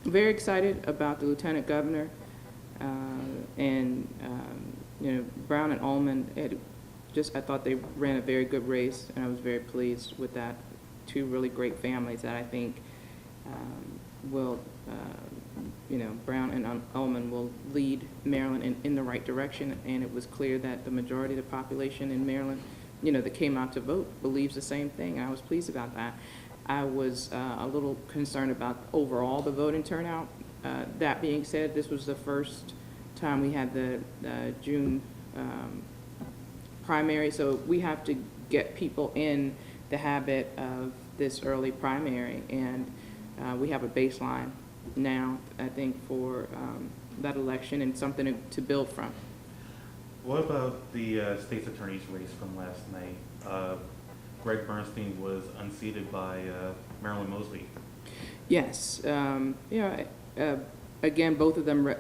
Very excited about the lieutenant governor, and Brown and Ullman had I thought they ran a very good race, and I was very pleased with that. Two really great families that I think will, Brown and Ullman will lead Maryland in the right direction, and it was clear that the majority of the population in Maryland, that came out to vote believes the same thing. I was pleased about that. I was a little concerned about overall the voting turnout. That being said, this was the first time we had the June primary, so we have to get people in the habit of this early primary, and we have a baseline now, I think, for that election and something to build from. What about the state's attorney's race from last night? Greg Bernstein was unseated by Marilyn Mosley. Yes. Again, both of them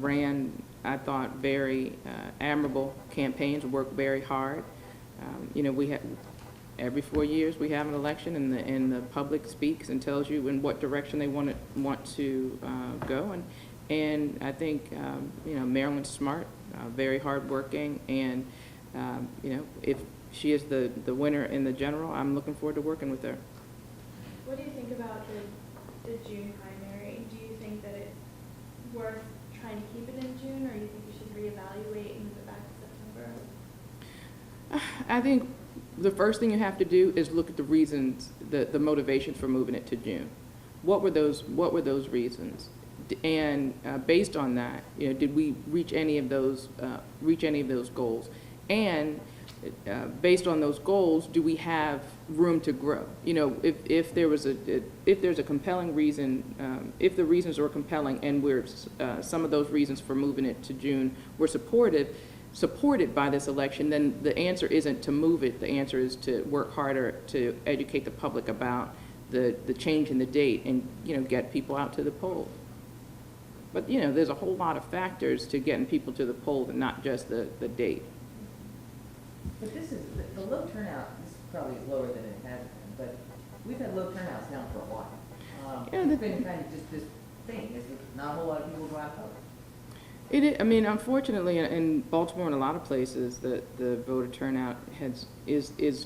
ran, I thought, very admirable campaigns, worked very hard. We have every 4 years we have an election, and the public speaks and tells you in what direction they want to go. And I think Marilyn's smart, very hardworking, and if she is the winner in the general, I'm looking forward to working with her. What do you think about the June primary? Do you think that it's worth trying to keep it in June, or do you think we should reevaluate and move it back to September? I think the first thing you have to do is look at the reasons, the motivations for moving it to June. What were those reasons? And based on that, did we reach any of those goals? And based on those goals, do we have room to grow? If there's a compelling reason, if the reasons are compelling, and some of those reasons for moving it to June were supported by this election, then the answer isn't to move it. The answer is to work harder to educate the public about the change in the date and get people out to the polls. But there's a whole lot of factors to getting people to the polls, and not just the date. But this is, the low turnout is probably lower than it has been, but we've had low turnouts now for a while. It's been kind of just this thing, is that not a whole lot of people go out and vote. It is, unfortunately, in Baltimore and a lot of places, the voter turnout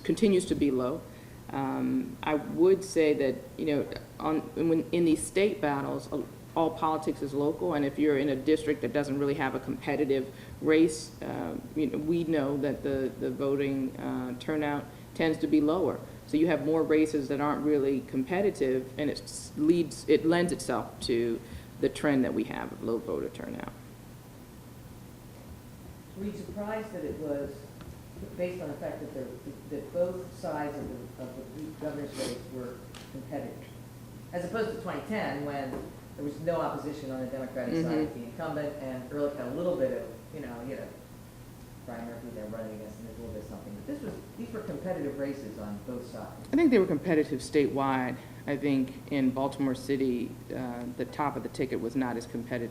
continues to be low. I would say that in these state battles, all politics is local, and if you're in a district that doesn't really have a competitive race, we know that the voting turnout tends to be lower. So you have more races that aren't really competitive, and it lends itself to the trend that we have of low voter turnout. Were you surprised that it was based on the fact that both sides of the governor's race were competitive, as opposed to 2010 when there was no opposition on the Democratic side of the incumbent, and Ehrlich had a little bit of, Brian Murphy there running against him, a little bit of something. But these were competitive races on both sides. I think they were competitive statewide. I think in Baltimore City, the top of the ticket was not as competitive.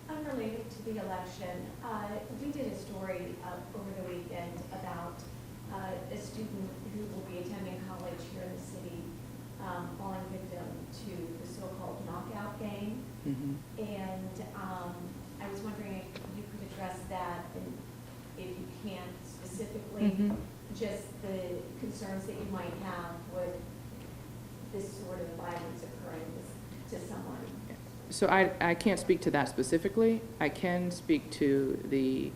Unrelated to the election, we did a story over the weekend about a student who will be attending college here in the city, falling victim to the so-called knockout game. And I was wondering if you could address that, and if you can specifically, just the concerns that you might have with this sort of violence occurring to someone. So I can't speak to that specifically. I can speak to the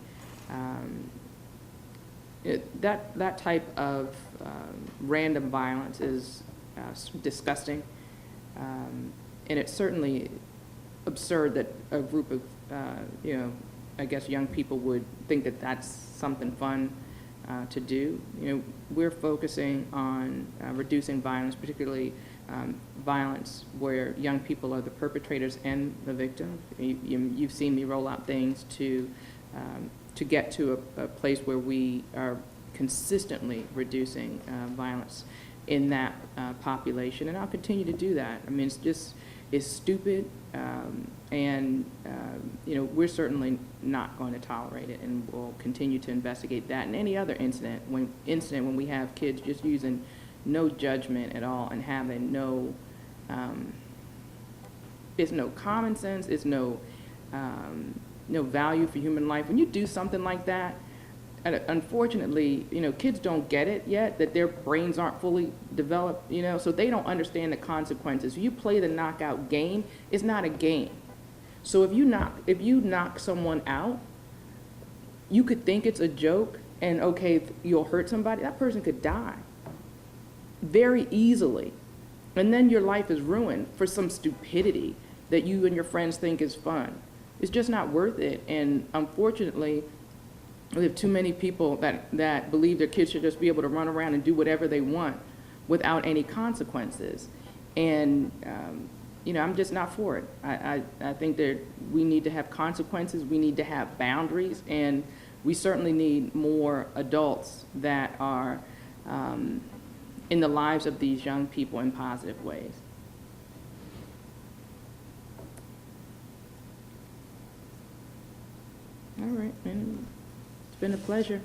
that type of random violence is disgusting, and it's certainly absurd that a group of I guess young people would think that that's something fun to do. We're focusing on reducing violence, particularly violence where young people are the perpetrators and the victim. You've seen me roll out things to get to a place where we are consistently reducing violence in that population, and I'll continue to do that. It's stupid, and we're certainly not going to tolerate it, and we'll continue to investigate that and any other incident when we have kids just using no judgment at all and having no, it's no common sense, it's no value for human life. When you do something like that, and unfortunately, kids don't get it yet, that their brains aren't fully developed, so they don't understand the consequences. You play the knockout game, it's not a game. So if you knock someone out, you could think it's a joke and okay, you'll hurt somebody, that person could die very easily. And then your life is ruined for some stupidity that you and your friends think is fun. It's just not worth it. And unfortunately, we have too many people that believe their kids should just be able to run around and do whatever they want without any consequences. And, I'm just not for it. I think that we need to have consequences, we need to have boundaries, and we certainly need more adults that are in the lives of these young people in positive ways. All right, and it's been a pleasure.